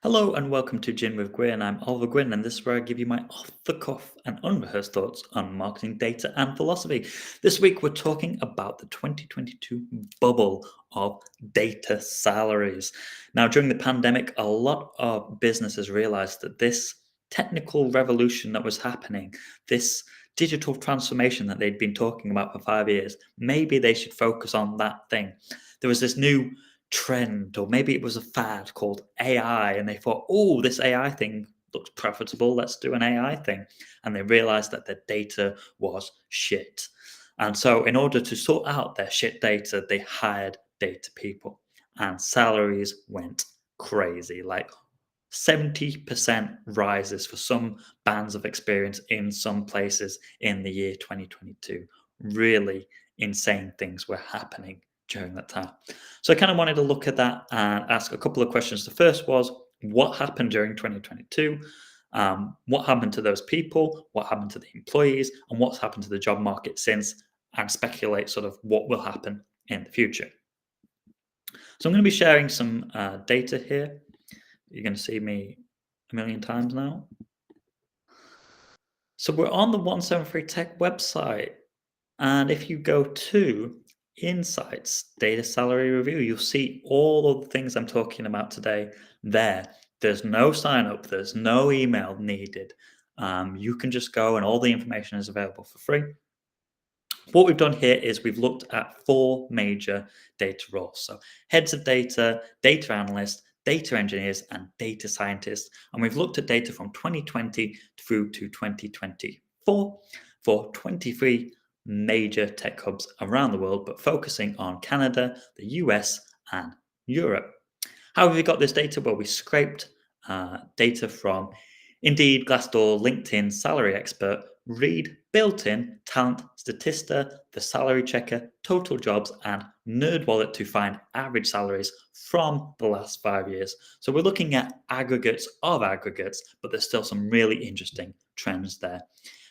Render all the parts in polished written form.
Hello and welcome to Gin with Gwyn. I'm Oliver Gwyn, and this is where I give you my off the cuff and unrehearsed thoughts on marketing data and philosophy. This week, we're talking about the 2022 bubble of data salaries. Now, during the pandemic, a lot of businesses realized that this technical revolution that was happening, this digital transformation that they'd been talking about for 5 years, maybe they should focus on that thing. There was this new trend, or maybe it was a fad called AI, and they thought, oh, this AI thing looks profitable, let's do an AI thing. And they realized that their data was shit. And so, in order to sort out their shit data, they hired data people, and salaries went crazy, like 70% rises for some bands of experience in some places in the year 2022. Really insane things were happening during that time. So I kind of wanted to look at that and ask a couple of questions. The first was, what happened during 2022? What happened to those people? What happened to the employees? And what's happened to the job market since? And speculate sort of what will happen in the future. So I'm going to be sharing some data here. You're going to see me a million times now. So we're on the 173 Tech website. And if you go to Insights, Data Salary Review, you'll see all of the things I'm talking about today there. There's no sign up, there's no email needed. You can just go and all the information is available for free. What we've done here is we've looked at four major data roles. So heads of data, data analysts, data engineers, and data scientists. And we've looked at data from 2020 through to 2024 for 23 major tech hubs around the world, but focusing on Canada, the US, and Europe. How have we got this data? Well, we scraped data from Indeed, Glassdoor, LinkedIn, Salary Expert, Reed, Built-in, Talent, Statista, The Salary Checker, Total Jobs, and NerdWallet to find average salaries from the last 5 years. So we're looking at aggregates of aggregates, but there's still some really interesting trends there.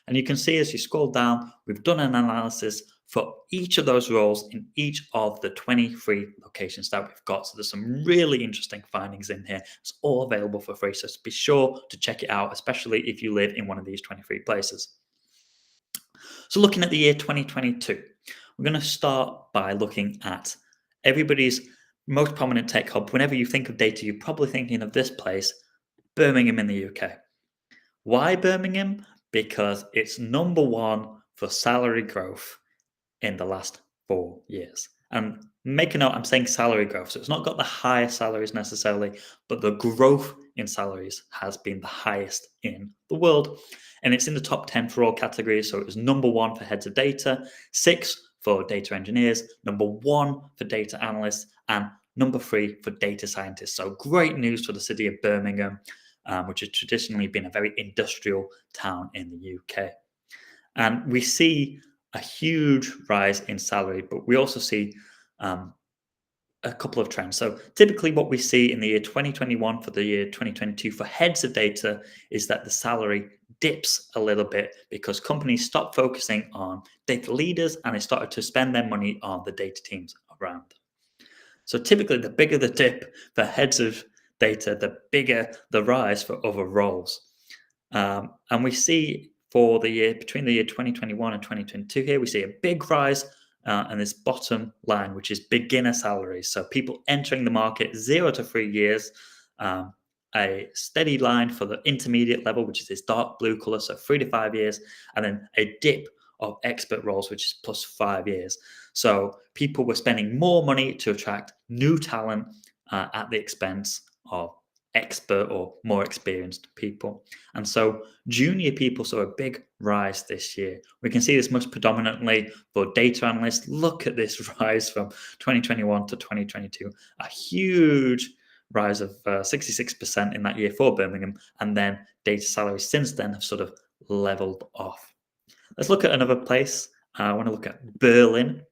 And you can see as you scroll down, we've done an analysis for each of those roles in each of the 23 locations that we've got. So there's some really interesting findings in here. It's all available for free. So be sure to check it out, especially if you live in one of these 23 places. So looking at the year 2022, we're going to start by looking at everybody's most prominent tech hub. Whenever you think of data, you're probably thinking of this place, Birmingham in the UK. Why Birmingham? Because it's number one for salary growth in the last 4 years. And make a note, I'm saying salary growth. So it's not got the highest salaries necessarily, but the growth in salaries has been the highest in the world. And it's in the top 10 for all categories. So it was number one for heads of data, six for data engineers, number one for data analysts, and number three for data scientists. So great news for the city of Birmingham, which has traditionally been a very industrial town in the UK. And we see a huge rise in salary, but we also see a couple of trends. So typically what we see in the year 2021 for the year 2022 for heads of data is that the salary dips a little bit because companies stop focusing on data leaders and they started to spend their money on the data teams around them. So typically the bigger the dip for heads of data, the bigger the rise for other roles. And we see for the year between the year 2021 and 2022 here, we see a big rise and this bottom line, which is beginner salaries. So people entering the market 0 to 3 years, a steady line for the intermediate level, which is this dark blue color, so 3 to 5 years, and then a dip of expert roles, which is plus 5 years. So people were spending more money to attract new talent at the expense of expert or more experienced people. And so junior people saw a big rise this year. We can see this most predominantly for data analysts. Look at this rise from 2021 to 2022, a huge rise of 66% in that year for Birmingham. And then data salaries since then have sort of leveled off. Let's look at another place. I want to look at Berlin.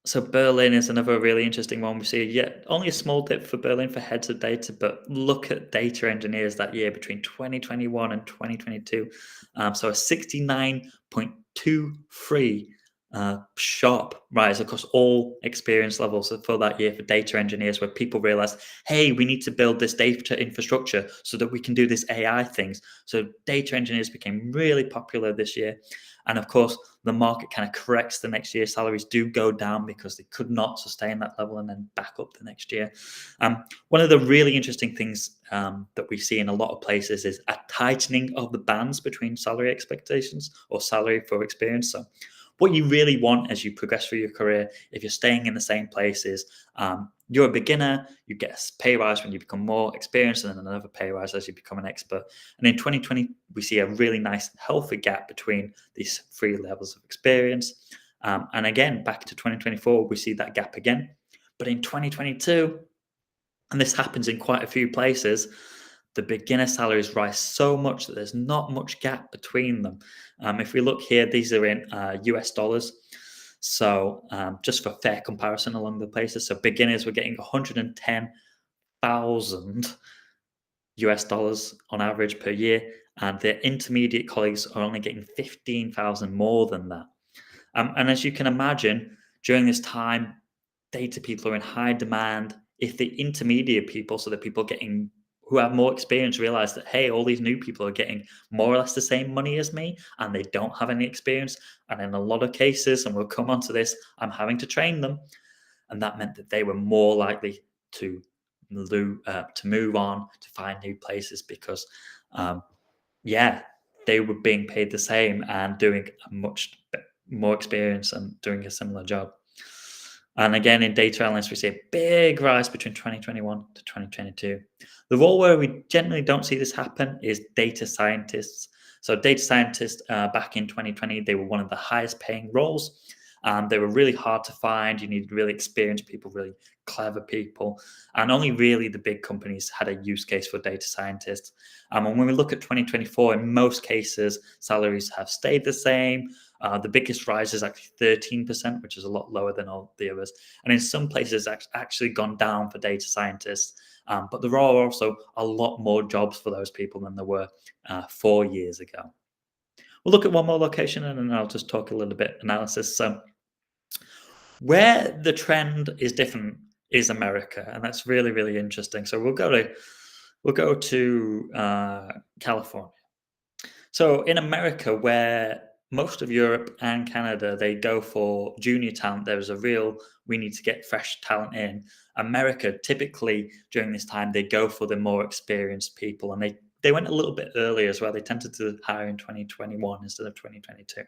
So Berlin is another really interesting one. We see yet only a small dip for Berlin for heads of data, but look at data engineers that year between 2021 and 2022. So a 69.23 sharp rise across all experience levels for that year for data engineers, where people realized, hey, we need to build this data infrastructure so that we can do this AI things. So data engineers became really popular this year. And of course, the market kind of corrects the next year. Salaries do go down because they could not sustain that level and then back up the next year. One of the really interesting things that we see in a lot of places is a tightening of the bands between salary expectations or salary for experience. So what you really want as you progress through your career, if you're staying in the same places, you're a beginner, you get a pay rise when you become more experienced, and then another pay rise as you become an expert. And in 2020, we see a really nice, healthy gap between these three levels of experience. And again, back to 2024, we see that gap again. But in 2022, and this happens in quite a few places, the beginner salaries rise so much that there's not much gap between them. If we look here, these are in US dollars. So just for fair comparison along the places, so beginners were getting 110,000 US dollars on average per year, and their intermediate colleagues are only getting 15,000 more than that. And as you can imagine, during this time, data people are in high demand. If the intermediate people, so the people getting who have more experience, realize that hey, all these new people are getting more or less the same money as me, and they don't have any experience, and in a lot of cases, and we'll come on to this, I'm having to train them, and that meant that they were more likely to to move on to find new places because, um, yeah, they were being paid the same and doing a much more experience and doing a similar job. And again, in data analysts, we see a big rise between 2021 to 2022. The role where we generally don't see this happen is data scientists. So, data scientists back in 2020, they were one of the highest paying roles. They were really hard to find. You needed really experienced people, really clever people. And only really the big companies had a use case for data scientists. And when we look at 2024, in most cases, salaries have stayed the same. The biggest rise is actually 13%, which is a lot lower than all the others. And in some places, it's actually gone down for data scientists. But there are also a lot more jobs for those people than there were 4 years ago. We'll look at one more location and then I'll just talk a little bit analysis. So, where the trend is different is America, and that's really, really interesting. So we'll go to California. So in America, where most of Europe and Canada, they go for junior talent. There's a real, we need to get fresh talent in. America, typically during this time, they go for the more experienced people, and they went a little bit earlier as well. They tended to hire in 2021 instead of 2022.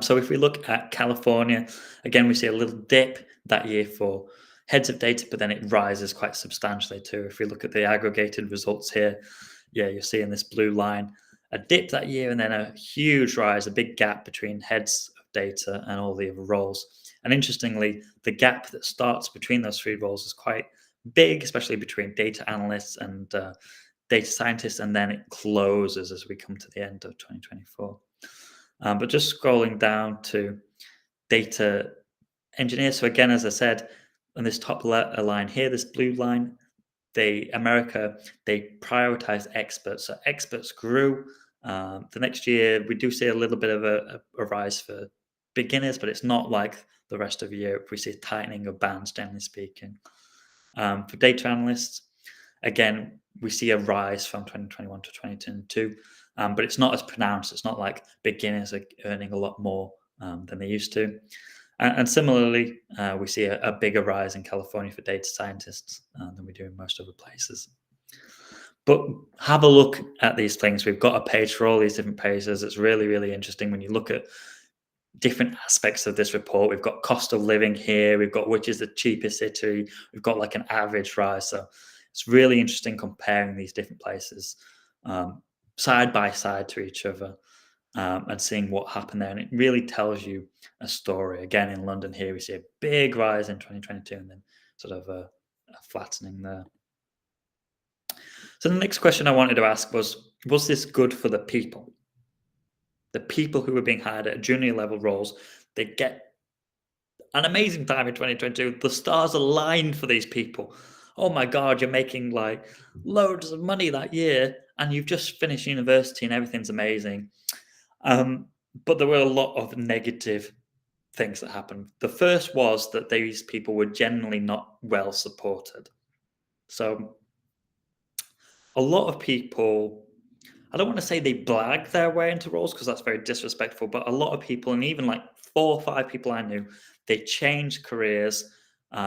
So if we look at California, again, we see a little dip that year for heads of data, but then it rises quite substantially too. If we look at the aggregated results here, yeah, you're seeing this blue line, a dip that year, and then a huge rise, a big gap between heads of data and all the other roles. And interestingly, the gap that starts between those three roles is quite big, especially between data analysts and data scientists, and then it closes as we come to the end of 2024. But just scrolling down to data engineers. So again, as I said, on this top line here, this blue line, America, they prioritize experts. So experts grew. The next year, we do see a little bit of a rise for beginners, but it's not like the rest of Europe. We see a tightening of bands, generally speaking. For data analysts, again, we see a rise from 2021 to 2022, but it's not as pronounced. It's not like beginners are earning a lot more than they used to. And similarly, we see a bigger rise in California for data scientists than we do in most other places. But have a look at these things. We've got a page for all these different places. It's really, really interesting when you look at different aspects of this report. We've got cost of living here. We've got which is the cheapest city. We've got like an average rise. So it's really interesting comparing these different places side by side to each other and seeing what happened there. And it really tells you a story. Again, in London here, we see a big rise in 2022 and then sort of a flattening there. So the next question I wanted to ask was this good for the people? The people who are being hired at junior level roles, they get an amazing time in 2022. The stars aligned for these people. Oh my God, you're making like loads of money that year and you've just finished university and everything's amazing. But there were a lot of negative things that happened. The first was that these people were generally not well supported. So a lot of people, I don't want to say they blag their way into roles because that's very disrespectful, but a lot of people, and even like 4 or 5 people I knew, they changed careers.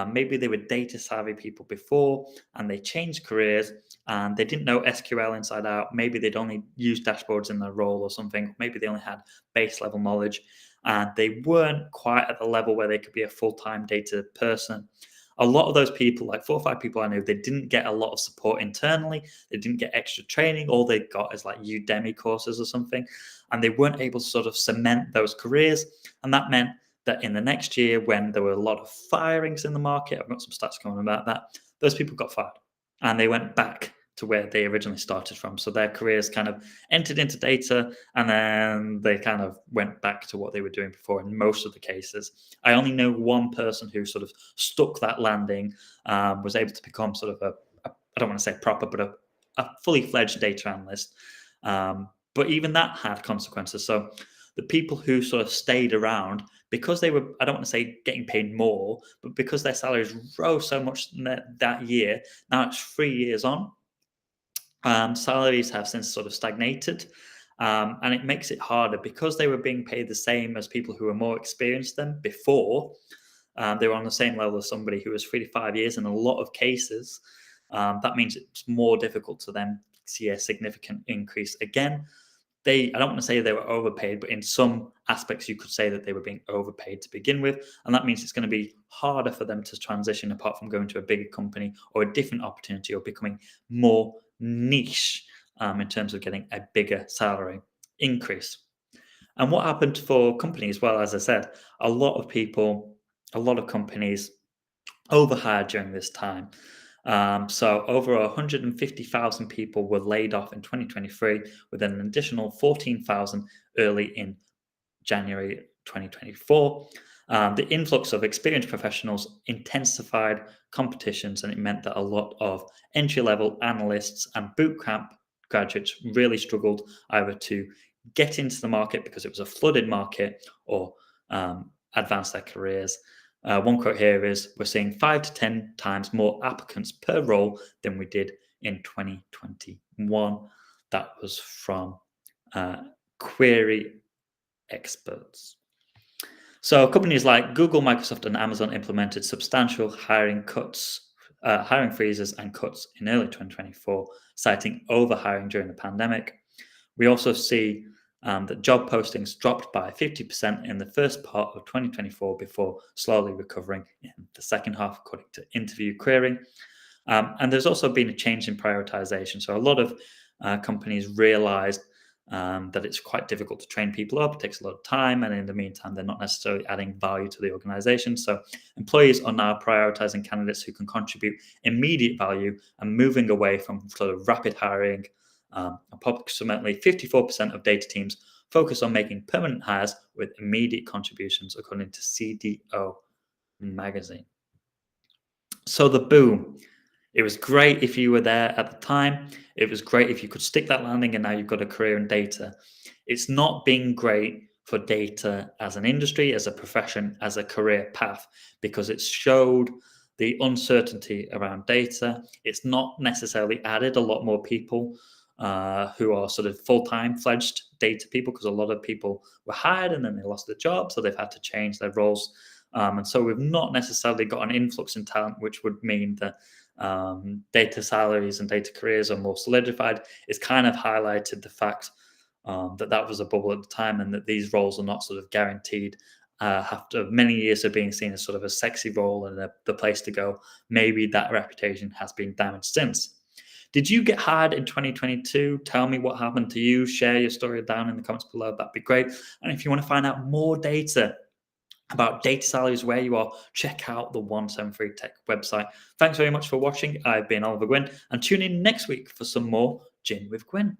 Maybe they were data savvy people before and they changed careers and they didn't know SQL inside out. Maybe they'd only used dashboards in their role or something. Maybe they only had base level knowledge and they weren't quite at the level where they could be a full time data person. A lot of those people, like 4 or 5 people I knew, they didn't get a lot of support internally. They didn't get extra training. All they got is like Udemy courses or something. And they weren't able to sort of cement those careers. And that meant that in the next year, when there were a lot of firings in the market, I've got some stats coming about that, those people got fired and they went back to where they originally started from. So their careers kind of entered into data and then they kind of went back to what they were doing before in most of the cases. I only know one person who sort of stuck that landing, was able to become sort of I don't want to say proper, but a fully fledged data analyst. But even that had consequences. So the people who sort of stayed around because they were, I don't want to say getting paid more, but because their salaries rose so much that year, now it's 3 years on, salaries have since sort of stagnated. And it makes it harder because they were being paid the same as people who were more experienced than before. They were on the same level as somebody who was 3 to 5 years. In a lot of cases, that means it's more difficult to then see a significant increase again. I don't want to say they were overpaid, but in some aspects you could say that they were being overpaid to begin with. And that means it's going to be harder for them to transition apart from going to a bigger company or a different opportunity or becoming more niche, in terms of getting a bigger salary increase. And what happened for companies? Well, as I said, a lot of people, a lot of companies overhired during this time. So over 150,000 people were laid off in 2023, with an additional 14,000 early in January 2024. The influx of experienced professionals intensified competitions, and it meant that a lot of entry level analysts and bootcamp graduates really struggled either to get into the market because it was a flooded market or advance their careers. One quote here is, "We're seeing 5 to 10 times more applicants per role than we did in 2021." That was from Query Experts. So companies like Google, Microsoft, and Amazon implemented substantial hiring freezes and cuts in early 2024, citing overhiring during the pandemic. We also see that job postings dropped by 50% in the first part of 2024 before slowly recovering in the second half, according to Interview Query. And there's also been a change in prioritization. So a lot of companies realized that it's quite difficult to train people up. It takes a lot of time. And in the meantime, they're not necessarily adding value to the organization. So employees are now prioritizing candidates who can contribute immediate value and moving away from sort of rapid hiring. Approximately 54% of data teams focus on making permanent hires with immediate contributions, according to CDO magazine. So the boom. It was great if you were there at the time. It was great if you could stick that landing and now you've got a career in data. It's not been great for data as an industry, as a profession, as a career path, because it's showed the uncertainty around data. It's not necessarily added a lot more people who are sort of full-time fledged data people, because a lot of people were hired and then they lost their job, so they've had to change their roles. And so we've not necessarily got an influx in talent, which would mean that data salaries and data careers are more solidified. It's kind of highlighted the fact that that was a bubble at the time and that these roles are not sort of guaranteed. After many years of being seen as sort of a sexy role and the place to go, maybe that reputation has been damaged since. Did you get hired in 2022? Tell me what happened to you. Share your story down in the comments below. That'd be great. And if you want to find out more data about data salaries where you are, check out the 173 Tech website. Thanks very much for watching. I've been Oliver Gwynn, and tune in next week for some more Gin with Gwynn.